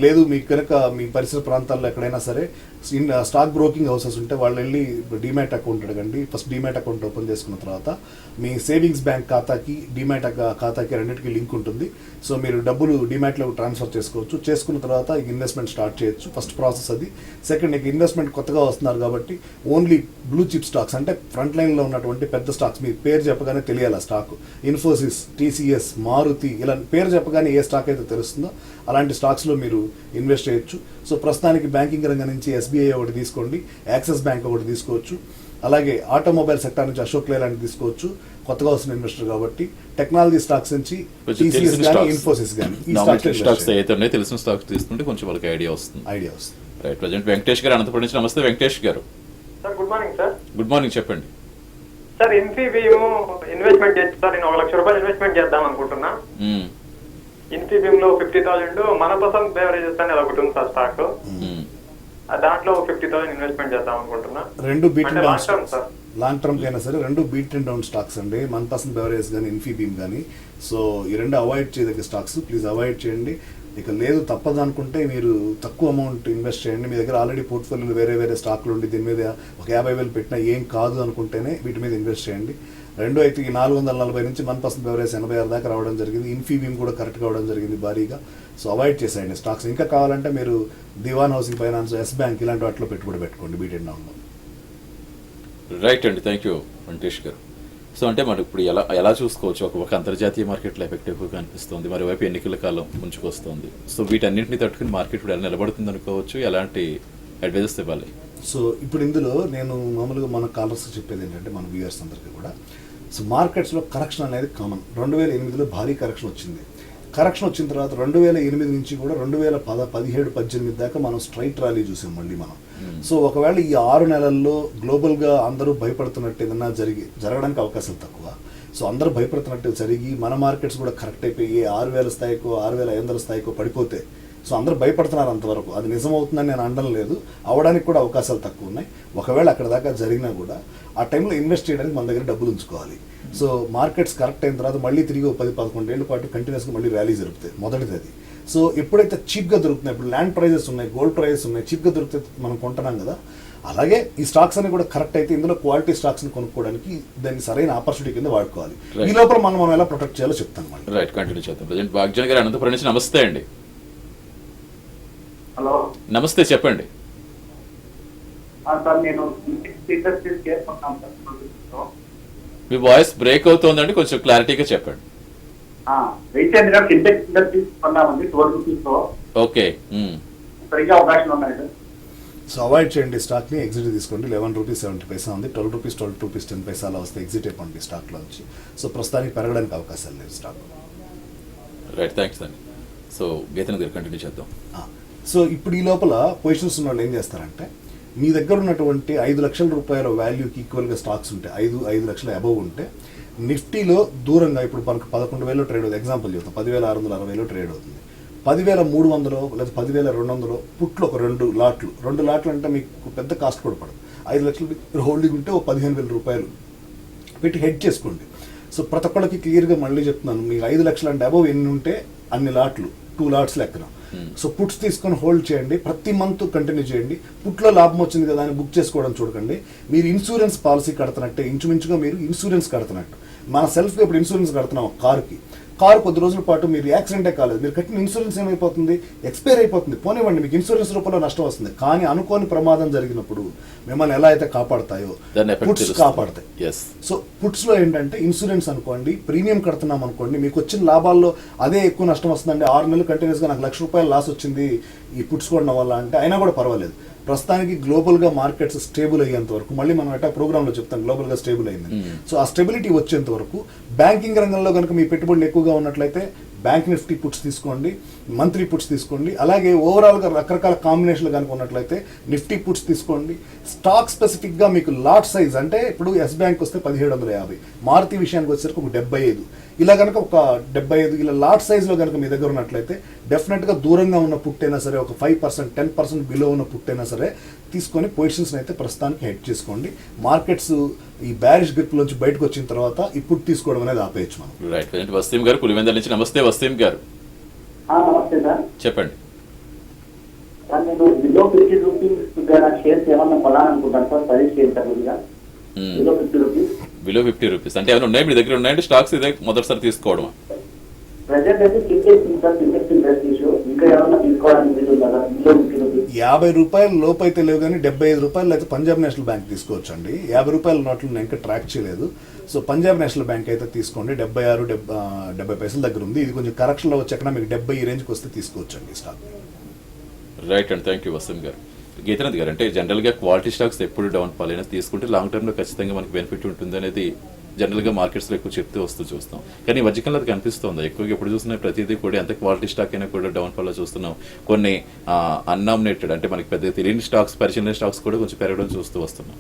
లేదు మీకు కనుక మీ పరిసర ప్రాంతాల్లో ఎక్కడైనా సరే స్టాక్ బ్రోకింగ్ హౌసెస్ ఉంటే వాళ్ళు వెళ్ళి డిమాట్ అకౌంట్ అడగండి. ఫస్ట్ డిమాట్ అకౌంట్ ఓపెన్ చేసుకున్న తర్వాత మీ సేవింగ్స్ బ్యాంక్ ఖాతాకి, డిమాట్ ఖాతాకి రెండింటికి లింక్ ఉంటుంది. సో మీరు డబ్బులు డిమాట్లో ట్రాన్స్ఫర్ చేసుకోవచ్చు. చేసుకున్న తర్వాత ఇన్వెస్ట్మెంట్ స్టార్ట్ చేయొచ్చు. ఫస్ట్ ప్రాసెస్ అది. సెకండ్, మీకు ఇన్వెస్ట్మెంట్ కొత్తగా వస్తున్నారు కాబట్టి ఓన్లీ బ్లూ చిప్ స్టాక్స్, అంటే ఫ్రంట్ లైన్లో ఉన్నటువంటి పెద్ద స్టాక్స్, మీ పేరు చెప్పగానే తెలియాలి స్టాక్, ఇన్ఫోసిస్, TCS, మారుతి, ఇలా పేరు చెప్పగానే ఏ స్టాక్ అయితే తెలుస్తుందో అలాంటి స్టాక్స్లో మీరు ఇన్వెస్ట్ చేయొచ్చు. సో ప్రస్తుతానికి బ్యాంకింగ్ రంగం నుంచి SBI ఒకటి తీసుకోండి, యాక్సిస్ బ్యాంక్ ఒకటి తీసుకోవచ్చు, అలాగే ఆటోమొబైల్ సెక్టర్ నుంచి అశోక్ లేలాంటి తీసుకోవచ్చు. కొత్తగా వస్తున్న ఇన్వెస్టర్ కాబట్టి టెక్నాలజీ స్టాక్స్ నుంచి TCS కానీ, ఇన్ఫోసిస్ కానీ స్టాక్స్ అయితే ఉన్నాయి, తెలిసిన స్టాక్స్ తీసుకుంటే కొంచెం వాళ్ళకి ఐడియా వస్తుంది. రైట్, ప్రజెంట్ వెంకటేష్ గారు అనంతపురం నుంచి. నమస్తే వెంకటేష్ గారు. Sir good morning sir. Good morning, చెప్పండి. సార్ ఇన్ఫీబీమ్ ఇన్వెస్ట్మెంట్ చేసి సార్ నేను ₹1,00,000 ఇన్వెస్ట్మెంట్ చేద్దాం అనుకుంటున్నా. ఇన్ఫీబీమ్ లో 50,000, మన పసంద్ బెవరేజెస్ అని ఒకటి ఉంది సార్ స్టాక్, దాంట్లో 50,000 ఇన్వెస్ట్మెంట్ చేద్దాం అనుకుంటున్నా. రెండు beat and down term sir, long term కైనా సరే రెండు బీట్ అండ్ డౌన్ స్టాక్స్ అండి, మన పసంద్ బెవరేజ్ కానీ, ఇన్ఫీబీమ్ కానీ. సో ఈ రెండు అవాయిడ్ చేయదగ్గ స్టాక్స్, ప్లీజ్ అవాయిడ్ చేయండి. ఇక లేదు తప్పదు అనుకుంటే మీరు తక్కువ అమౌంట్ ఇన్వెస్ట్ చేయండి. మీ దగ్గర ఆల్రెడీ పోర్ట్ఫోలియోలు వేరే స్టాక్లు ఉండి దీని మీద ఒక 50,000 పెట్టినా ఏం కాదు అనుకుంటేనే వీటి మీద ఇన్వెస్ట్ చేయండి. రెండు అయితే ఈ 440 నుంచి మన పర్సెంట్ బెవరేజ్ 86 దాకా రావడం జరిగింది. ఇన్ఫీబీమ్ కూడా కరెక్ట్ కావడం జరిగింది భారీగా. సో అవాయిడ్ చేసేయండి స్టాక్స్. ఇంకా కావాలంటే మీరు దివాన్ హౌసింగ్ ఫైనాన్స్, ఎస్ బ్యాంక్ ఇలాంటి వాటిలో పెట్టుబడి పెట్టుకోండి బీట్ అండ్ డౌన్లో. రైట్ అండి, థ్యాంక్ యూ వెంకటేష్ గారు. సో అంటే మనకు ఇప్పుడు ఎలా చూసుకోవచ్చు, ఒక అంతర్జాతీయ మార్కెట్లో ఎఫెక్ట్ ఎక్కువగా అనిపిస్తుంది, మరోవైపు ఎన్నికల కాలం ముంచుకొస్తుంది. సో వీటన్నింటినీ తట్టుకుని మార్కెట్ ఇప్పుడు ఎలా నిలబడుతుంది అనుకోవచ్చు, ఎలాంటి అడ్వైజెస్ ఇవ్వాలి? సో ఇప్పుడు ఇందులో నేను మామూలుగా మన కాలర్స్ చెప్పేది ఏంటంటే, మన వ్యూయర్స్ అందరికీ కూడా సో మార్కెట్స్లో కరెక్షన్ అనేది కామన్. 2008లో భారీ కరెక్షన్ వచ్చింది. కరెక్షన్ వచ్చిన తర్వాత 2008 నుంచి కూడా 2017, 18 దాకా మనం స్ట్రైట్ ర్యాలీ చూసాం మళ్ళీ మనం. సో ఒకవేళ ఈ 6 నెలల్లో గ్లోబల్గా అందరూ భయపడుతున్నట్టు ఏదన్నా జరగడానికి అవకాశాలు తక్కువ. సో అందరూ భయపడుతున్నట్టు జరిగి మన మార్కెట్స్ కూడా కరెక్ట్ అయిపోయి 6,000 స్థాయికో 6,500 స్థాయికో పడిపోతే, సో అందరూ భయపడుతున్నారు అంతవరకు. అది నిజమవుతుందని నేను అనడం లేదు, అవడానికి కూడా అవకాశాలు తక్కువ ఉన్నాయి. ఒకవేళ అక్కడ దాకా జరిగినా కూడా ఆ టైంలో ఇన్వెస్ట్ చేయడానికి మన దగ్గర డబ్బులు ఉంచుకోవాలి. సో మార్కెట్స్ కరెక్ట్ అయిన తర్వాత మళ్ళీ తిరిగి 10-11 ఏళ్ల పాటు కంటిన్యూస్గా మళ్ళీ ర్యాలీ జరుగుతాయి. మొదటిది అది. సో ఎప్పుడైతే చీప్గా దొరుకుతున్నాయి, ఇప్పుడు ల్యాండ్ ప్రైజెస్ ఉన్నాయి, గోల్డ్ ప్రైజెస్ ఉన్నాయి, చీప్గా దొరికితే మనం కొంటున్నాం కదా, అలాగే ఈ స్టాక్స్ అన్ని కూడా కరెక్ట్ అయితే ఇందులో క్వాలిటీ స్టాక్స్ని కొనుక్కోవడానికి దాన్ని సరైన ఆపర్చునిటీ కింద వాడుకోవాలి. ఈ లోపల మనం ఎలా ప్రొటెక్ట్ చేయాలో చెప్తాను మళ్ళీ. రైట్, కంటిన్యూ చేద్దాం. ప్రజెంట్ భాగ్యన్ గారు అనంతపురం నుంచి. నమస్తే అండి. హలో నమస్తే, చెప్పండి. సార్ నేను ఇండస్ట్రీస్ చేసుకుంటాను సార్. మీ వాయిస్ బ్రేక్ అవుతోందండి, కొంచెం క్లారిటీగా చెప్పండి. రీసెంట్ గా ఫిన్టెక్ ఇండస్ట్రీస్ కొన్నామండి 12 రూపీస్ తో. ఓకే. సరిగ్గా అవకాశం ఉన్నాయి సార్. సో అవాయిడ్ చేయండి స్టాక్ని, ఎగ్జిట్ తీసుకోండి. 11 రూపీస్ 70 పైసా ఉంది, 12 రూపీస్ 10 పైసా అలా వస్తే ఎగ్జిట్ అయిపోండి స్టాక్లో నుంచి. సో ప్రస్తుతానికి పెరగడానికి అవకాశాలు లేవు స్టాక్. రైట్, థ్యాంక్స్ అండి. సో గీతన్ గారు కంటిన్యూ చేద్దాం. సో ఇప్పుడు ఈ లోపల పొజిషన్స్ ఉన్న వాళ్ళు ఏం చేస్తారంటే, మీ దగ్గర ఉన్నటువంటి 5 లక్షల రూపాయల వాల్యూకి ఈక్వల్గా స్టాక్స్ ఉంటే, 5 లక్షల అబవ్ ఉంటే, నిఫ్టీలో దూరంగా ఇప్పుడు మనకు 11,000 ట్రేడ్ అవుతుంది. ఎగ్జాంపుల్ చెప్తాం, 10,660 ట్రేడ్ అవుతుంది. 10,300 లేదా 10,200 పుట్లు ఒక 2 లాట్లు అంటే మీకు పెద్ద కాస్ట్ కూడా పడదు. 5 లక్షలు హోల్డింగ్ ఉంటే ఒక 15,000 రూపాయలు పెట్టి హెడ్ చేసుకోండి. సో ప్రతి ఒక్కళ్ళకి క్లియర్గా మళ్ళీ చెప్తున్నాను, మీకు 5 లక్షలు అంటే అబవ్ ఎన్ని ఉంటే అన్ని లాట్లు, 2 లాట్స్ లెక్కన. సో పుట్స్ తీసుకొని హోల్డ్ చేయండి, ప్రతి మంత్ కంటిన్యూ చేయండి. పుట్లో లాభం వచ్చింది కదా అని బుక్ చేసుకోవడం చూడకండి. మీరు ఇన్సూరెన్స్ పాలసీ కడుతున్నట్టే, ఇంచుమించుగా మీరు ఇన్సూరెన్స్ కడుతున్నట్టు. మన సెల్ఫ్గా ఇప్పుడు ఇన్సూరెన్స్ కడుతున్నాం కారు కొద్ది రోజుల పాటు మీరు యాక్సిడెంటే కాలేదు, మీరు కట్టిన ఇన్సూరెన్స్ ఏమైపోతుంది, ఎక్స్పైర్ అయిపోతుంది. పోనివ్వండి, మీకు ఇన్సూరెన్స్ రూపంలో నష్టం వస్తుంది. కానీ అనుకోని ప్రమాదం జరిగినప్పుడు మిమ్మల్ని ఎలా అయితే కాపాడతాయో పుట్స్ కాపాడతాయి. సో పుట్స్ లో ఏంటంటే ఇన్సూరెన్స్ అనుకోండి, ప్రీమియం కడుతున్నాం అనుకోండి, మీకు వచ్చిన లాభాల్లో అదే ఎక్కువ నష్టం వస్తుందండి. 6 నెలలు కంటిన్యూస్గా నాకు ₹1,00,000 లాస్ వచ్చింది ఈ పుట్స్ కొనడం వల్ల అంటే, అయినా కూడా పర్వాలేదు. ప్రస్తుతానికి గ్లోబల్గా మార్కెట్స్ స్టేబుల్ అయ్యేంత వరకు, మళ్ళీ మనం ఎట్టా ప్రోగ్రామ్లో చెప్తాం గ్లోబల్గా స్టేబుల్ అయింది. సో ఆ స్టెబిలిటీ వచ్చేంత వరకు బ్యాంకింగ్ రంగంలో కనుక మీ పెట్టుబడులు ఎక్కువగా ఉన్నట్లయితే బ్యాంక్ నిఫ్టీ పుట్స్ తీసుకోండి, మంత్లీ పుట్స్ తీసుకోండి. అలాగే ఓవరాల్గా రకరకాల కాంబినేషన్లు కనుక ఉన్నట్లయితే నిఫ్టీ పుట్స్ తీసుకోండి. స్టాక్ స్పెసిఫిక్గా మీకు లాట్ సైజ్ అంటే ఇప్పుడు ఎస్ బ్యాంక్ వస్తే 1750, మారుతి విషయానికి వచ్చేసరికి ఒక 75, ఇలా కనుక ఒక 75 ఇలా లాట్ సైజ్లో కనుక మీ దగ్గర ఉన్నట్లయితే డెఫినెట్గా దూరంగా ఉన్న పుట్టైనా సరే, ఒక 5%, 10% బిలో ఉన్న పుట్టైనా సరే తీసుకొని పొజిషన్స్ని అయితే ప్రస్తుతానికి హెడ్ చేసుకోండి. మార్కెట్స్ ఈ బ్యారిష్ గ్రిప్ నుంచి బయటకు వచ్చిన తర్వాత ఇప్పుడు తీసుకోవడం అనేది ఆపేయచ్చు మనం. రైట్, వసీం గారు పులివెందుల నుంచి. నమస్తే వసీం గారు, నమస్తే సార్. చెప్పండి. సార్ నేను బిలో 50 రూపీస్ షేర్స్ ఏమన్నా కొనాలనుకుంటాను సార్, సజెస్ట్ చేయండి కొద్దిగా. Below 50 rupees. బిలో 50 రూపీస్ అంటే ఏమైనా ఉన్నాయి మీ దగ్గర? ఉన్నాయంటే స్టాక్స్ ఇదే మొదటిసారి తీసుకోవడం? ప్రెజెంట్ అయితే సింటెక్స్ ఇండస్ట్రీస్ ఇంకా ఏమన్నా తీసుకోవడానికి బిలో 50 రూపీస్. ₹50 లోపు అయితే లేవు, కానీ ₹75 అయితే పంజాబ్ నేషనల్ బ్యాంక్ తీసుకోవచ్చు అండి. ₹50 నోట్లు నేను ఇంకా ట్రాక్ చేయలేదు. సో పంజాబ్ నేషనల్ బ్యాంక్ అయితే తీసుకోండి, 76-70 పైసల దగ్గర ఉంది. ఇది కొంచెం కరెక్షన్లో వచ్చాక మీకు 70 ఈ రేంజ్కి వస్తే తీసుకోవచ్చు అండి stock. Right and thank you Waseem గారు. గీతనాథ్ గారు, అంటే జనరల్గా క్వాలిటీ స్టాక్స్ ఎప్పుడు డౌన్ ఫాల్ అయినా తీసుకుంటే లాంగ్ టర్మ్లో ఖచ్చితంగా మనకి బెనిఫిట్ ఉంటుంది అనేది జనరల్గా మార్కెట్స్లో ఎక్కువ చెప్తూ వస్తూ చూస్తాం. కానీ ఈ మధ్యకాలంలో అది కనిపిస్తుంది ఎక్కువగా. ఎప్పుడు చూసినా ప్రతిదీ కూడా ఎంత క్వాలిటీ స్టాక్ అయినా కూడా డౌన్ ఫాల్లో చూస్తున్నాం. కొన్ని అన్నామినేటెడ్ అంటే మనకి పెద్దగా తెలియని స్టాక్స్, పరిచయం స్టాక్స్ కూడా కొంచెం పెరగడం చూస్తూ వస్తున్నాం.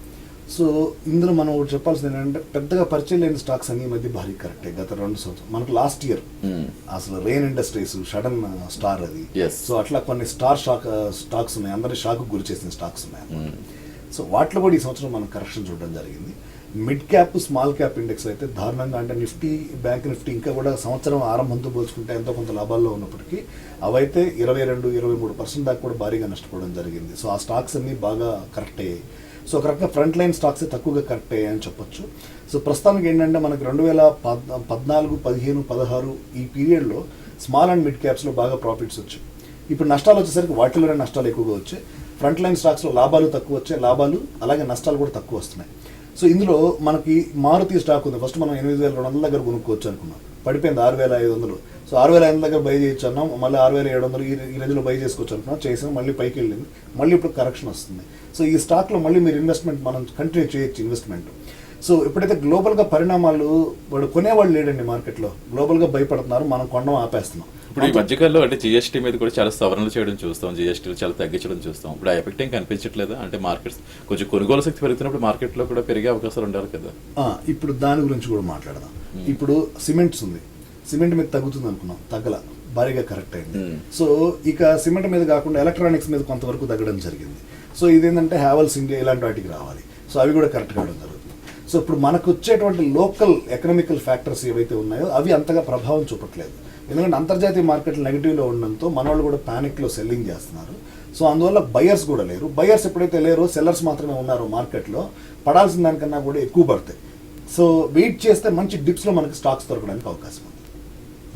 సో ఇందులో మనం ఒకటి చెప్పాల్సింది ఏంటంటే, పెద్దగా పరిచయం లేని స్టాక్స్ అన్ని మధ్య భారీ కరెక్టే. గత 2 సంవత్సరాలు మనకు లాస్ట్ ఇయర్ అసలు రెయిన్ ఇండస్ట్రీస్ సడన్ స్టార్ అది. సో అట్లా కొన్ని స్టాక్స్ ఉన్నాయి, అందరి షాక్ గురి చేసిన స్టాక్స్ ఉన్నాయి. సో వాటిలో కూడా ఈ సంవత్సరం మనం కరెక్షన్ చూడడం జరిగింది. Mid cap, small cap index అయితే దారుణంగా, అంటే నిఫ్టీ, బ్యాంక్ నిఫ్టీ ఇంకా కూడా సంవత్సరం ఆరంభంతో పోల్చుకుంటే ఎంతో కొంత లాభాల్లో ఉన్నప్పటికీ అవైతే 22-23% దాకా కూడా భారీగా నష్టపోవడం జరిగింది. సో ఆ స్టాక్స్ అన్ని బాగా కరెక్ట్ అయ్యాయి. సో ఒక రకంగా ఫ్రంట్ లైన్ స్టాక్స్ తక్కువగా కరెక్ట్ అయ్యాయని చెప్పొచ్చు. సో ప్రస్తుతానికి ఏంటంటే మనకి 2014, 15, 16 ఈ పీరియడ్లో స్మాల్ అండ్ మిడ్ క్యాప్స్లో బాగా ప్రాఫిట్స్ వచ్చాయి. ఇప్పుడు నష్టాలు వచ్చేసరికి వాటిలోనే నష్టాలు ఎక్కువగా వచ్చాయి. ఫ్రంట్ లైన్ స్టాక్స్లో లాభాలు తక్కువ వచ్చాయి, లాభాలు అలాగే నష్టాలు కూడా తక్కువ వస్తున్నాయి. సో ఇందులో మనకి మారుతి స్టాక్ ఉంది. ఫస్ట్ మనం 8,200 దగ్గర కొనుక్కోవచ్చు అనుకున్నాం, పడిపోయింది 6,500. సో 6,500 దగ్గర బై చేయొచ్చు అన్నాం, మళ్ళీ 6,700 ఈ రేంజ్లో బై చేసుకోవచ్చు అనుకున్నాం, చేసాం, మళ్ళీ పైకి వెళ్ళింది, మళ్ళీ ఇప్పుడు కరెక్షన్ వస్తుంది. సో ఈ స్టాక్లో మళ్ళీ మీరు ఇన్వెస్ట్మెంట్ మనం కంటిన్యూ చేయొచ్చు ఇన్వెస్ట్మెంట్. సో ఎప్పుడైతే గ్లోబల్గా పరిణామాలు వాడు కొనేవాళ్ళు లేడండి మార్కెట్లో, గ్లోబల్గా భయపడుతున్నారు, మనం కొనడం ఆపేస్తున్నాం. ఇప్పుడు ఈ మధ్యకాలంలో అంటే జిఎస్టీ మీద కూడా చాలా సవరణలు చేయడం చూస్తాం, జిఎస్టీలు చాలా తగ్గించడం చూస్తాం. ఇప్పుడు ఆ ఎఫెక్ట్ ఏం కనిపించట్లేదా? అంటే మార్కెట్స్ కొంచెం కొనుగోలు శక్తి పెరుగుతున్నప్పుడు మార్కెట్లో కూడా పెరిగే అవకాశాలు ఉండాలి కదా. ఇప్పుడు దాని గురించి కూడా మాట్లాడదాం. ఇప్పుడు సిమెంట్స్ ఉంది, సిమెంట్ మీద తగ్గుతుంది అనుకున్నాం, తగ్గల, భారీగా కరెక్ట్ అయింది. సో ఇక సిమెంట్ మీద కాకుండా ఎలక్ట్రానిక్స్ మీద కొంతవరకు తగ్గడం జరిగింది. సో ఇదేంటంటే హ్యావెల్స్ ఇండియా ఇలాంటి వాటికి రావాలి, సో అవి కూడా కరెక్ట్ కావడం జరుగుతుంది. సో ఇప్పుడు మనకు వచ్చేటువంటి లోకల్ ఎకనామికల్ ఫ్యాక్టర్స్ ఏవైతే ఉన్నాయో అవి అంతగా ప్రభావం చూపట్లేదు. ఎందుకంటే అంతర్జాతీయ మార్కెట్లు నెగిటివ్లో ఉండడంతో మన వాళ్ళు కూడా ప్యానిక్లో సెల్లింగ్ చేస్తున్నారు. సో అందువల్ల బయర్స్ కూడా లేరు. బయర్స్ ఎప్పుడైతే లేరో సెల్లర్స్ మాత్రమే ఉన్నారో మార్కెట్లో, పడాల్సిన దానికన్నా కూడా ఎక్కువ పడతాయి. సో వెయిట్ చేస్తే మంచి డిప్స్లో మనకి స్టాక్స్ దొరకడానికి అవకాశం ఉంది.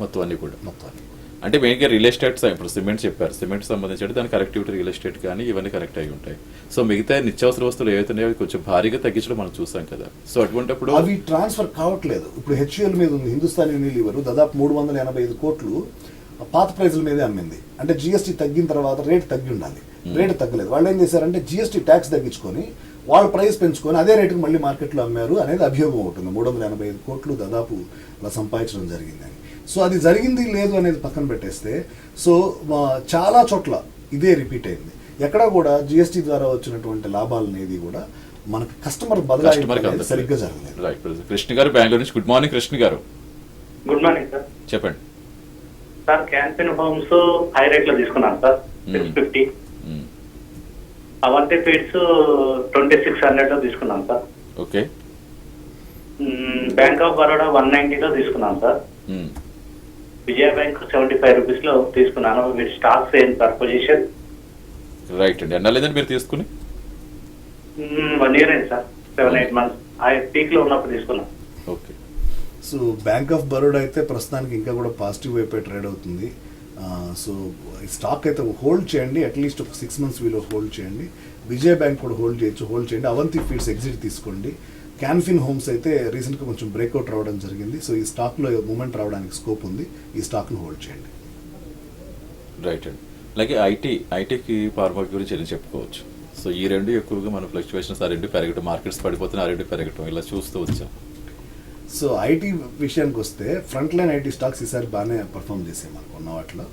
మొత్తం అన్ని కూడా మొత్తం అంటే మెయిన్గా రియల్ ఎస్టేట్, ఇప్పుడు సిమెంట్ చెప్పారు, సిమెంట్ సంబంధించి దాని కరెక్టివిటీ రియల్ ఎస్టేట్ కానీ ఇవన్నీ కరెక్ట్ అయి ఉంటాయి. సో మిగతా నిత్యావసర వస్తువులు ఏవైతున్నాయో అవి కొంచెం భారీగా తగ్గించడం మనం చూసాం కదా. సో అటువంటిప్పుడు అవి ట్రాన్స్ఫర్ కావట్లేదు. ఇప్పుడు హెచ్యుఎల్ మీద ఉంది, హిందుస్థాన్ యూనిలీవర్ దాదాపు 385 కోట్లు పాత ప్రైజుల మీదే అమ్మింది. అంటే జిఎస్టీ తగ్గిన తర్వాత రేట్ తగ్గి ఉండాలి, రేటు తగ్గలేదు. వాళ్ళు ఏం చేశారంటే జిఎస్టీ ట్యాక్స్ తగ్గించుకొని వాళ్ళ ప్రైస్ పెంచుకొని అదే రేటుకి మళ్ళీ మార్కెట్లో అమ్మారు అనేది అభియోగం అవుతుంది. 385 కోట్లు దాదాపు అలా సంపాదించడం జరిగిందని. సో అది జరిగింది లేదు అనేది పక్కన పెట్టేస్తే, సో చాలా చోట్ల ఇదే రిపీట్ అయింది. ఎక్కడా కూడా జిఎస్టీ ద్వారా వచ్చినటువంటి లాభాలు అనేది కూడా మనకి కస్టమర్ బదలాయింపు సరిగ్గా జరగలేదు. కృష్ణ గారు బెంగళూరు నుంచి, గుడ్ మార్నింగ్ కృష్ణ గారు. Good morning sir. చెప్పండి sir. Canfin homes high rate లో తీసుకున్నాను సార్, 650. అవంతి ఫీడ్స్ 2600 లో తీసుకున్నాను సార్. ఓకే. బ్యాంక్ ఆఫ్ బరోడా 190 లో తీసుకున్నాను సార్. విజయ బ్యాంక్ 75 రూపీస్ లో తీసుకున్నాను. వీటి స్టాక్స్ ఏంటి సార్ పొజిషన్? రైట్ అండి. అన్నా లేదండి మీరు తీసుకుని 1 year అయింది సార్, 7-8 months. ఆ పీక్ లో ఉన్నప్పుడు తీసుకున్నాను. Okay. So bank of Baroda అయితే ప్రస్తుతానికి ఇంకా కూడా పాజిటివ్ వైపే ట్రేడ్ అవుతుంది. సో స్టాక్ అయితే హోల్డ్ చేయండి, అట్లీస్ట్ ఒక 6 months వీలో హోల్డ్ చేయండి. విజయ బ్యాంక్ కూడా హోల్డ్ చేయండి. అవంతి ఫీడ్స్ ఎగ్జిట్ తీసుకోండి. క్యాన్ఫిన్ హోమ్స్ అయితే రీసెంట్గా కొంచెం బ్రేక్అవుట్ రావడం జరిగింది. సో ఈ స్టాక్లో మూమెంట్ రావడానికి స్కోప్ ఉంది, ఈ స్టాక్ను హోల్డ్ చేయండి. రైట్ అండి. అలాగే ఐటీకి ఫార్మా గురించి చెప్పుకోవచ్చు. సో ఈ రెండు ఎక్కువగా మన ఫ్లక్చువేషన్స్, ఆ రెండు పెరగటం, మార్కెట్స్ పడిపోతున్నాయి, ఆ రెండు పెరగటం, ఇలా చూస్తూ వచ్చాం. సో ఐటీ విషయానికి వస్తే ఫ్రంట్ లైన్ ఐటీ స్టాక్స్ ఈసారి బాగానే పర్ఫామ్ చేసాయి. మనకు ఉన్న వాటిలో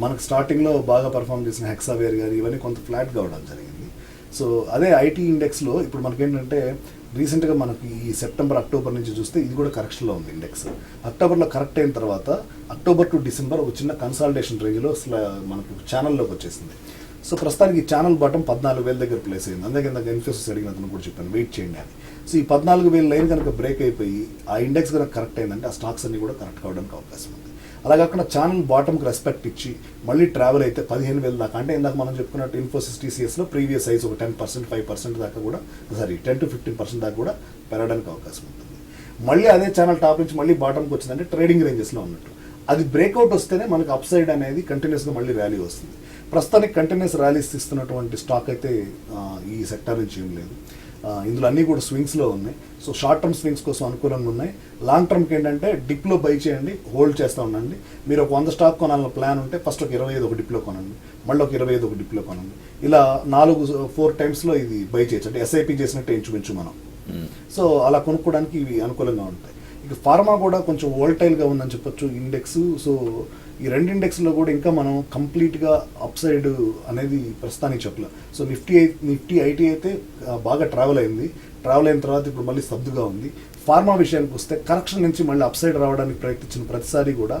మనకు స్టార్టింగ్లో బాగా పర్ఫామ్ చేసిన హెక్సావేర్ కానీ ఇవన్నీ కొంత ఫ్లాట్ కావడం జరిగింది. సో అదే ఐటీ ఇండెక్స్లో ఇప్పుడు మనకేంటంటే రీసెంట్గా మనకి ఈ సెప్టెంబర్ అక్టోబర్ నుంచి చూస్తే ఇది కూడా కరెక్షన్లో ఉంది. ఇండెక్స్ అక్టోబర్లో కరెక్ట్ అయిన తర్వాత అక్టోబర్ టు డిసెంబర్ ఒక చిన్న కన్సాలిడేషన్ రేంజ్లో మనకు ఛానల్లోకి వచ్చేసింది. సో ప్రస్తుతానికి ఈ ఛానల్ బాటం 14,000 దగ్గర ప్లేస్ అయింది. అందుకే ఇందాక ఇన్ఫోసిస్ అడిగినందుకు కూడా చెప్పాను వెయిట్ చేయండి అని. సో ఈ 14,000 లైన్ కనుక బ్రేక్ అయిపోయి ఆ ఇండెక్స్ కనుక కరెక్ట్ అయిందంటే ఆ స్టాక్స్ అన్ని కూడా కరెక్ట్ కావడానికి అవకాశం ఉంది. అలా కాకుండా ఛానల్ బాటమ్కి రెస్పెక్ట్ ఇచ్చి మళ్ళీ ట్రావెల్ అయితే 15,000 దాకా, అంటే ఇందాక మనం చెప్పుకున్నట్టు ఇన్ఫోసిస్ టీసీఎస్లో ప్రీవియస్ సైజ్ ఒక 10%, 5% దాకా కూడా 10 to 15% దాకా కూడా పెరగడానికి అవకాశం ఉంటుంది. మళ్ళీ అదే ఛానల్ టాప్ నుంచి మళ్ళీ బాటమ్కి వచ్చిందంటే ట్రేడింగ్ రేంజెస్లో ఉన్నట్టు. అది బ్రేక్అవుట్ వస్తేనే మనకు అప్ సైడ్ అనేది కంటిన్యూస్గా మళ్ళీ ర్యాలీ వస్తుంది. ప్రస్తుతానికి కంటిన్యూస్ ర్యాలీస్ ఇస్తున్నటువంటి స్టాక్ అయితే ఈ సెక్టర్ నుంచి ఏం లేదు. ఇందులో అన్నీ కూడా స్వింగ్స్లో ఉన్నాయి. సో షార్ట్ టర్మ్ స్వింగ్స్ కోసం అనుకూలంగా ఉన్నాయి. లాంగ్ టర్మ్కి ఏంటంటే డిప్లో బై చేయండి, హోల్డ్ చేస్తూ ఉండండి. మీరు ఒక 100 స్టాక్ కొనాలన్న ప్లాన్ ఉంటే ఫస్ట్ ఒక 25 ఒక డిప్లో కొనండి, మళ్ళీ ఒక 25 ఒక డిప్లో కొనండి. ఇలా 4-4 టైమ్స్లో ఇది బై చేయొచ్చు. అంటే ఎస్ఐపి చేసినట్టే ఇంచుమించు మనం. సో అలా కొనుక్కోవడానికి ఇవి అనుకూలంగా ఉంటాయి. ఇక ఫార్మా కూడా కొంచెం వోల్టైల్గా ఉందని చెప్పొచ్చు ఇండెక్స్. సో ఈ రెండు ఇండెక్స్లో కూడా ఇంకా మనం కంప్లీట్గా అప్ సైడ్ అనేది ప్రస్తుతానికి చెప్పలేం. సో నిఫ్టీ ఐటీ అయితే బాగా ట్రావెల్ అయింది. ట్రావెల్ అయిన తర్వాత ఇప్పుడు మళ్ళీ స్తబ్దుగా ఉంది. ఫార్మా విషయానికి వస్తే కరెక్షన్ నుంచి మళ్ళీ అప్ సైడ్ రావడానికి ప్రయత్నించిన ప్రతిసారి కూడా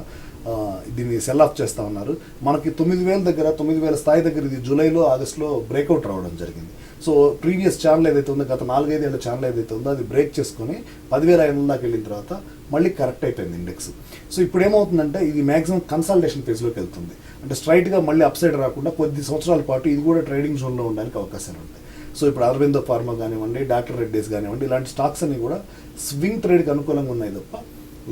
దీన్ని సెల్ ఆఫ్ చేస్తూ ఉన్నారు. మనకి 9,000 స్థాయి దగ్గర ఇది జూలైలో, ఆగస్టులో బ్రేక్అవుట్ రావడం జరిగింది. సో ప్రీవియస్ ఛానల్ ఏదైతే ఉందో, గత 4-5 ఏళ్ళ ఛానల్ ఏదైతే ఉందో అది బ్రేక్ చేసుకొని 10,500 దాకా వెళ్ళిన తర్వాత మళ్ళీ కరెక్ట్ అయిపోయింది ఇండెక్స్. సో ఇప్పుడు ఏమవుతుందంటే ఇది మ్యాక్సిమం కన్సల్టేషన్ ఫేజ్లోకి వెళ్తుంది. అంటే స్ట్రైట్గా మళ్ళీ అప్ సైడ్ రాకుండా కొద్ది సంవత్సరాల పాటు ఇది కూడా ట్రేడింగ్ జోన్లో ఉండడానికి అవకాశాలు ఉంటాయి. సో ఇప్పుడు అరవిందో ఫార్మా కానివ్వండి, డాక్టర్ రెడ్డీస్ కానివ్వండి, ఇలాంటి స్టాక్స్ అన్ని కూడా స్వింగ్ ట్రేడ్కి అనుకూలంగా ఉన్నాయి తప్ప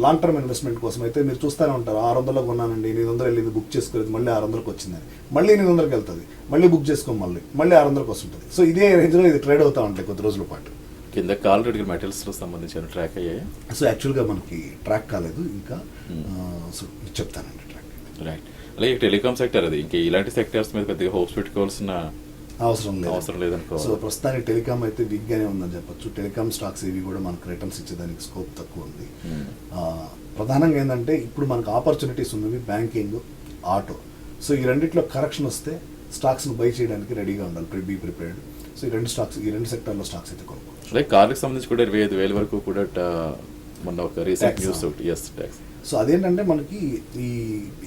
లాంగ్ టర్మ్ ఇన్వెస్ట్మెంట్ కోసం అయితే మీరు చూస్తూనే ఉంటారు. 600లో కొన్నానండి, 800 వెళ్ళింది, బుక్ చేసుకోలేదు, మళ్ళీ 600కి వచ్చిందని, మళ్ళీ 800కి వెళ్తుంది, మళ్ళీ బుక్ చేసుకో, మళ్ళీ 600కి వస్తుంటుంది. సో ఇదే రేంజ్లో ఇది ట్రేడ్ అవుతూ ఉంటాయి కొద్ది రోజుల పాటు. కింద ఆల్రెడీ మెటల్స్లో సంబంధించిన ట్రాక్ అయ్యాయి. సో యాక్చువల్గా మనకి ట్రాక్ కాలేదు ఇంకా. సో చెప్తానండి ట్రాక్. రైట్. అలాగే టెలికామ్ సెక్టర్, అది ఇంకా ఇలాంటి సెక్టర్స్ మీద పెద్దగా హోప్స్ పెట్టుకోవాల్సిన అవసరం అవసరం లేదనుకోవాలి. సో ప్రస్తుతానికి టెలికాం అయితే వీక్గానే ఉందని చెప్పొచ్చు. టెలికాం స్టాక్స్ ఏవి కూడా మనకు రిటర్న్స్ ఇచ్చేదానికి స్కోప్ తక్కువ ఉంది. ప్రధానంగా ఏంటంటే ఇప్పుడు మనకు ఆపర్చునిటీస్ ఉన్నవి బ్యాంకింగ్, ఆటో. సో ఈ రెండిట్లో కరెక్షన్ వస్తే స్టాక్స్ను బై చేయడానికి రెడీగా ఉండాలి, బీ ప్రిపేర్డ్. సో ఈ రెండు సెక్టార్లో స్టాక్స్ అయితే కొనుక్కోవచ్చు. లైక్ కార్కి సంబంధించి కూడా 25,000 వరకు కూడా మొన్న ఒక రీసెంట్ న్యూస్ ఒకటి. Yes, tax. సో అదేంటంటే మనకి ఈ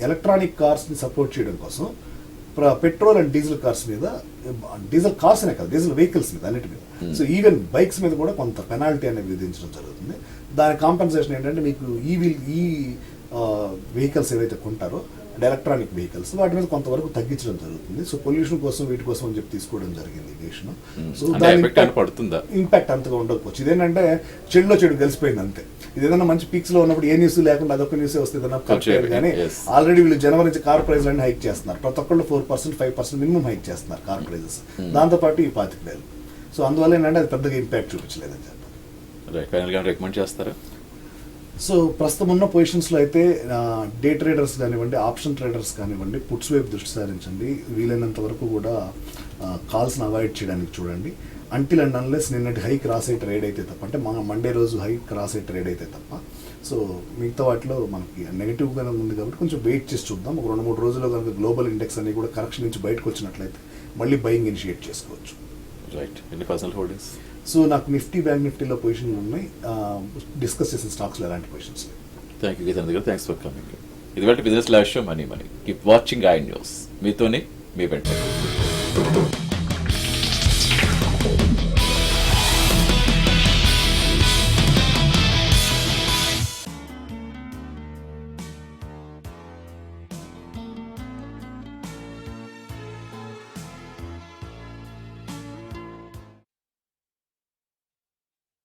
ఎలక్ట్రానిక్ కార్స్ని సపోర్ట్ చేయడం కోసం పెట్రోల్ అండ్ డీజిల్ కార్స్ మీద, డీజిల్ కార్స్ అనే కాదు, డీజిల్ వెహికల్స్ మీద, అన్నిటి మీద, సో ఈవెన్ బైక్స్ మీద కూడా కొంత పెనాల్టీ అనేది విధించడం జరుగుతుంది. దాని కాంపెన్సేషన్ ఏంటంటే మీకు ఈ వెహికల్స్ ఏవైతే కొంటారో అంటే ఎలక్ట్రానిక్ వెహికల్స్ వాటి మీద కొంతవరకు తగ్గించడం జరుగుతుంది. సో పొల్యూషన్ కోసం వీటి కోసం అని చెప్పి తీసుకోవడం జరిగింది ఈ డెసిషన్. సో దాని ఇంపాక్ట్ అంతగా ఉండకపోవచ్చు. ఇదేంటంటే చెడులో చెడు కలిసిపోయింది అంతే. ఇది ఏదైనా మంచి పీక్స్ లో ఉన్నప్పుడు ఏ న్యూస్ లేకుండా అదొక న్యూస్ వస్తే కానీ ఆల్రెడీ వీళ్ళు జనవరి నుంచి కార్ ప్రైస్ అన్ని హైక్ చేస్తున్నారు. ప్రతి ఒక్కళ్ళు 4%, 5% మినిమం హైక్ చేస్తున్నారు కార్ ప్రైజెస్. దాంతోపాటు ఈ 25,000. సో అందువల్ల ఏంటంటే అది పెద్దగా ఇంపాక్ట్ చూపించలేదని చెప్పాలి. రికమెండ్ చేస్తారా? సో ప్రస్తుతం ఉన్న పొజిషన్స్లో అయితే డే ట్రేడర్స్ కానివ్వండి, ఆప్షన్ ట్రేడర్స్ కానివ్వండి, పుట్స్ వైపు దృష్టి సారించండి. వీలైనంత వరకు కూడా కాల్స్ని అవాయిడ్ చేయడానికి చూడండి. అంటిల్ అండ్ అన్లెస్ నిన్నటి హై క్రాస్ అయ్యి ట్రేడ్ అయితే తప్ప, అంటే మన మండే రోజు హై క్రాస్ అయ్యి ట్రేడ్ అయితే తప్ప. సో మిగతా వాటిలో మనకి నెగిటివ్గా ఉంది కాబట్టి కొంచెం వెయిట్ చేసి చూద్దాం. ఒక 2-3 రోజుల్లో కనుక గ్లోబల్ ఇండెక్స్ అన్ని కూడా కరెక్షన్ నుంచి బయటకు వచ్చినట్లయితే మళ్ళీ బయింగ్ ఇనిషియేట్ చేసుకోవచ్చు. రైట్. ఎన్ని పర్సనల్ హోల్డింగ్స్? సో నాకు నిఫ్టీ, బ్యాంక్ నిఫ్టీలో పొజిషన్లు ఉన్నాయి. డిస్కస్ చేసిన స్టాక్స్లో ఎలాంటి పొజిషన్స్ లేవు. థ్యాంక్ యూ గీతానంద్ గారు, థ్యాంక్స్ ఫర్ కమింగ్. ఇది business live show money. Keep watching I news. మీతోనే మీ వెంట.